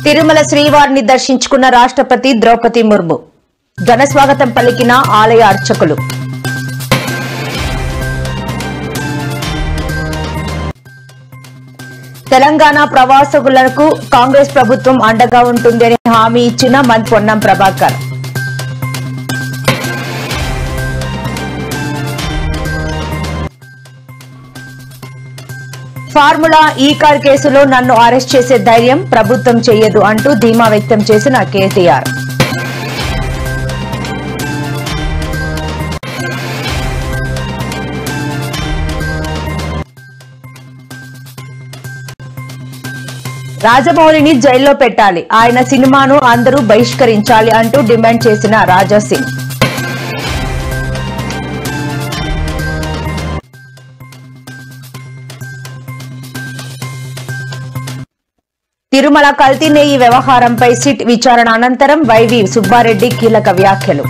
తిరుమల శ్రీవారిని దర్శించుకున్న రాష్ట్రపతి ద్రౌపది ముర్ము ఘన స్వాగతం పలికిన ఆలయ అర్చకులు. తెలంగాణ ప్రవాసికులకు కాంగ్రెస్ ప్రభుత్వం అండగా ఉంటుందని హామీ ఇచ్చిన మంత్రి పొన్నం ప్రభాకర్. ఫార్ములా ఈ కార్ కేసులో నన్ను అరెస్ట్ చేసే ధైర్యం ప్రభుత్వం చేయదు అంటూ ధీమా వ్యక్తం చేసిన కేటీఆర్. రాజమౌళిని జైల్లో పెట్టాలి, ఆయన సినిమాను అందరూ బహిష్కరించాలి అంటూ డిమాండ్ చేసిన రాజా సింగ్. తిరుమల కల్తీ నెయ్యి వ్యవహారంపై సిట్ విచారణ అనంతరం వైవి సుబ్బారెడ్డి కీలక వ్యాఖ్యలు.